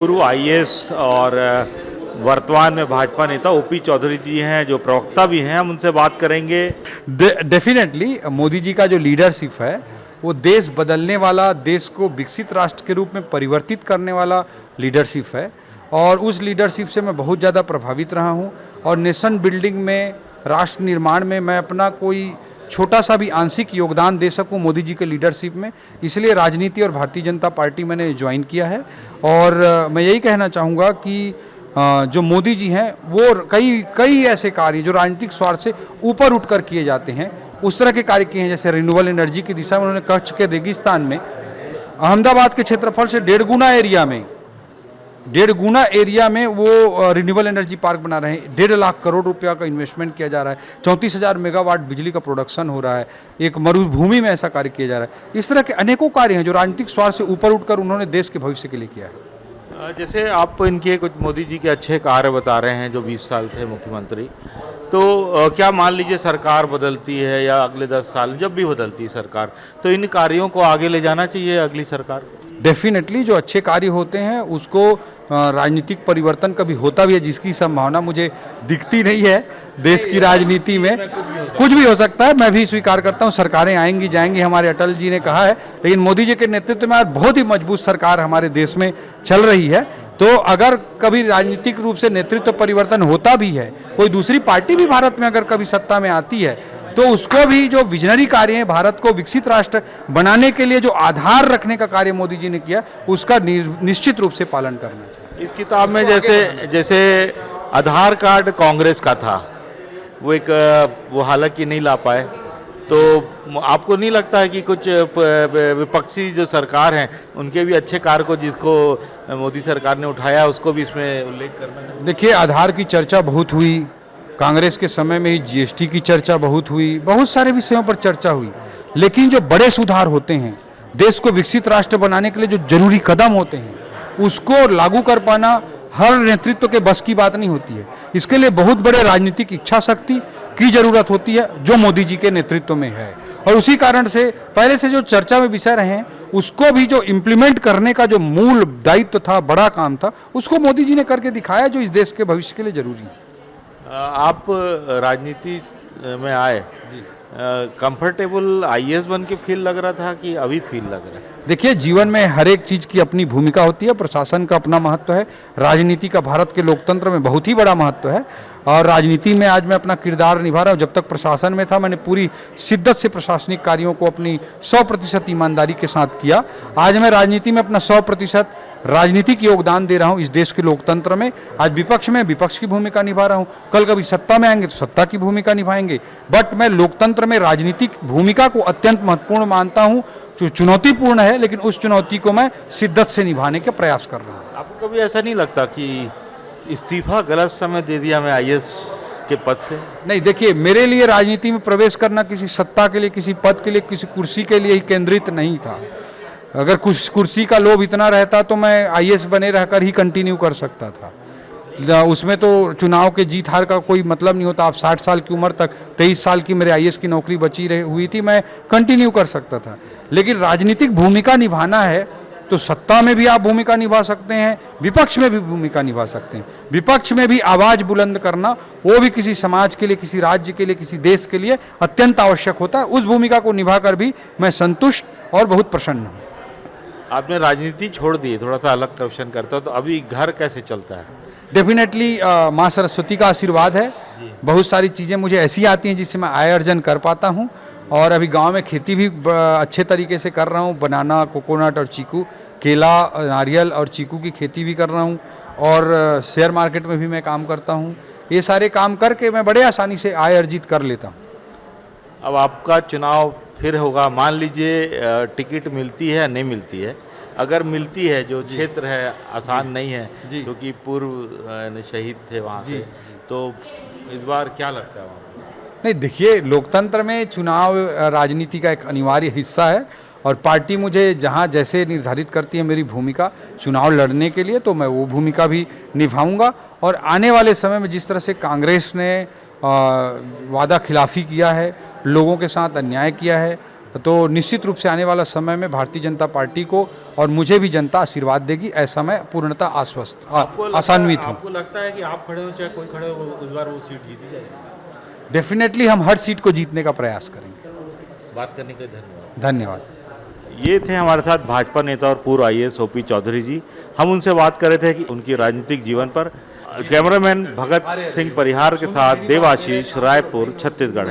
पूर्व आईएएस और वर्तमान में भाजपा नेता ओपी चौधरी जी हैं, जो प्रवक्ता भी हैं, हम उनसे बात करेंगे। डेफिनेटली मोदी जी का जो लीडरशिप है वो देश बदलने वाला, देश को विकसित राष्ट्र के रूप में परिवर्तित करने वाला लीडरशिप है। और उस लीडरशिप से मैं बहुत ज़्यादा प्रभावित रहा हूँ। और नेशन बिल्डिंग में, राष्ट्र निर्माण में मैं अपना कोई छोटा सा भी आंशिक योगदान दे सकूं मोदी जी के लीडरशिप में, इसलिए राजनीति और भारतीय जनता पार्टी मैंने ज्वाइन किया है। और मैं यही कहना चाहूँगा कि जो मोदी जी हैं वो कई कई ऐसे कार्य जो राजनीतिक स्वार्थ से ऊपर उठकर किए जाते हैं, उस तरह के कार्य किए हैं। जैसे रिन्यूएबल एनर्जी की दिशा में उन्होंने कच्छ के रेगिस्तान में अहमदाबाद के क्षेत्रफल से 1.5 गुना एरिया में वो रिन्यूएबल एनर्जी पार्क बना रहे हैं। 1.5 लाख करोड़ रुपया का इन्वेस्टमेंट किया जा रहा है। 34,000 मेगावाट बिजली का प्रोडक्शन हो रहा है। एक मरुभूमि में ऐसा कार्य किया जा रहा है। इस तरह के अनेकों कार्य हैं जो राजनीतिक स्वार्थ से ऊपर उठकर उन्होंने देश के भविष्य के लिए किया है। जैसे आप इनके कुछ मोदी जी के अच्छे कार्य बता रहे हैं, जो 20 साल थे मुख्यमंत्री, तो क्या मान लीजिए सरकार बदलती है या अगले 10 साल जब भी बदलती है सरकार, तो इन कार्यों को आगे ले जाना चाहिए अगली सरकार को? डेफिनेटली जो अच्छे कार्य होते हैं उसको राजनीतिक परिवर्तन कभी होता भी है, जिसकी संभावना मुझे दिखती नहीं है देश की राजनीति में। कुछ भी हो सकता है, मैं भी स्वीकार करता हूँ। सरकारें आएंगी जाएंगी, हमारे अटल जी ने कहा है, लेकिन मोदी जी के नेतृत्व में आज बहुत ही मजबूत सरकार हमारे देश में चल रही है। तो अगर कभी राजनीतिक रूप से नेतृत्व परिवर्तन होता भी है, कोई दूसरी पार्टी भी भारत में अगर कभी सत्ता में आती है, तो उसको भी जो विजनरी कार्य है भारत को विकसित राष्ट्र बनाने के लिए जो आधार रखने का कार्य मोदी जी ने किया, उसका निश्चित रूप से पालन करना चाहिए। इस किताब में जैसे आधार कार्ड कांग्रेस का था, वो हालांकि नहीं ला पाए, तो आपको नहीं लगता है कि कुछ विपक्षी जो सरकार हैं उनके भी अच्छे कार्य को, जिसको मोदी सरकार ने उठाया, उसको भी इसमें उल्लेख करना चाहिए? देखिए, आधार की चर्चा बहुत हुई, कांग्रेस के समय में ही जीएसटी की चर्चा बहुत हुई, बहुत सारे विषयों पर चर्चा हुई, लेकिन जो बड़े सुधार होते हैं, देश को विकसित राष्ट्र बनाने के लिए जो जरूरी कदम होते हैं, उसको लागू कर पाना हर नेतृत्व के बस की बात नहीं होती है। इसके लिए बहुत बड़े राजनीतिक इच्छा शक्ति की जरूरत होती है, जो मोदी जी के नेतृत्व में है। और उसी कारण से पहले से जो चर्चा में विषय रहे हैं, उसको भी जो इम्प्लीमेंट करने का जो मूल दायित्व था, बड़ा काम था, उसको मोदी जी ने करके दिखाया, जो इस देश के भविष्य के लिए जरूरी है। आप राजनीति में आए, कंफर्टेबल आईएएस बन के फील लग रहा था कि अभी फील लग रहा है? देखिए, जीवन में हर एक चीज़ की अपनी भूमिका होती है। प्रशासन का अपना महत्व है, राजनीति का भारत के लोकतंत्र में बहुत ही बड़ा महत्व है। और राजनीति में आज मैं अपना किरदार निभा रहा हूँ। जब तक प्रशासन में था, मैंने पूरी शिद्दत से प्रशासनिक कार्यों को अपनी 100% ईमानदारी के साथ किया। आज मैं राजनीति में अपना 100% राजनीतिक योगदान दे रहा हूँ इस देश के लोकतंत्र में। आज विपक्ष में विपक्ष की भूमिका निभा रहा हूँ, कल कभी सत्ता में आएंगे तो सत्ता की भूमिका निभाएंगे। बट मैं लोकतंत्र में राजनीतिक भूमिका को अत्यंत महत्वपूर्ण मानता हूँ, जो चुनौतीपूर्ण है, लेकिन उस चुनौती को मैं शिद्दत से निभाने के प्रयास कर रहा हूँ। आपको कभी ऐसा नहीं लगता कि इस्तीफा गलत समय दे दिया मैं आईएएस के पद से? नहीं, देखिए, मेरे लिए राजनीति में प्रवेश करना किसी सत्ता के लिए, किसी पद के लिए, किसी कुर्सी के लिए ही केंद्रित नहीं था। अगर कुछ कुर्सी का लोभ इतना रहता तो मैं आईएएस बने रहकर ही कंटिन्यू कर सकता था। उसमें तो चुनाव के जीत हार का कोई मतलब नहीं होता। आप 60 साल की उम्र तक, 23 साल की मेरे आईएएस की नौकरी बची हुई थी, मैं कंटिन्यू कर सकता था। लेकिन राजनीतिक भूमिका निभाना है तो सत्ता में भी आप भूमिका निभा सकते हैं, विपक्ष में भी भूमिका निभा सकते हैं। विपक्ष में भी आवाज़ बुलंद करना, वो भी किसी समाज के लिए, किसी राज्य के लिए, किसी देश के लिए अत्यंत आवश्यक होता है। उस भूमिका को निभाकर भी मैं संतुष्ट और बहुत प्रसन्न हूँ। आपने राजनीति छोड़ दी, थोड़ा सा अलग क्वेश्चन करता हूँ, तो अभी घर कैसे चलता है? डेफिनेटली माँ सरस्वती का आशीर्वाद है। बहुत सारी चीज़ें मुझे ऐसी आती हैं जिससे मैं आय अर्जन कर पाता हूँ। और अभी गांव में खेती भी अच्छे तरीके से कर रहा हूँ। बनाना, कोकोनट और चीकू, केला, नारियल और चीकू की खेती भी कर रहा हूँ। और शेयर मार्केट में भी मैं काम करता हूँ। ये सारे काम करके मैं बड़े आसानी से आय अर्जित कर लेता हूँ। अब आपका चुनाव फिर होगा, मान लीजिए टिकट मिलती है या नहीं मिलती है। अगर मिलती है, जो क्षेत्र है आसान नहीं है, क्योंकि पूर्व शहीद थे वहाँ से, तो इस बार क्या लगता है वहाँ? नहीं, देखिए, लोकतंत्र में चुनाव राजनीति का एक अनिवार्य हिस्सा है। और पार्टी मुझे जहाँ जैसे निर्धारित करती है मेरी भूमिका चुनाव लड़ने के लिए, तो मैं वो भूमिका भी निभाऊंगा। और आने वाले समय में जिस तरह से कांग्रेस ने वादा खिलाफी किया है, लोगों के साथ अन्याय किया है, तो निश्चित रूप से आने वाला समय में भारतीय जनता पार्टी को और मुझे भी जनता आशीर्वाद देगी, ऐसा मैं पूर्णतः आशान्वित हूँ। आपको लगता है कि आप खड़े हो चाहे कोई खड़े हो, उस बार वो सीट जीती जाएगी? डेफिनेटली हम हर सीट को जीतने का प्रयास करेंगे। बात करने के लिए धन्यवाद। धन्यवाद। ये थे हमारे साथ भाजपा नेता और पूर्व IAS OP चौधरी जी। हम उनसे बात कर रहे थे कि उनकी राजनीतिक जीवन पर। कैमरामैन भगत सिंह परिहार के साथ देवाशीष, रायपुर, छत्तीसगढ़।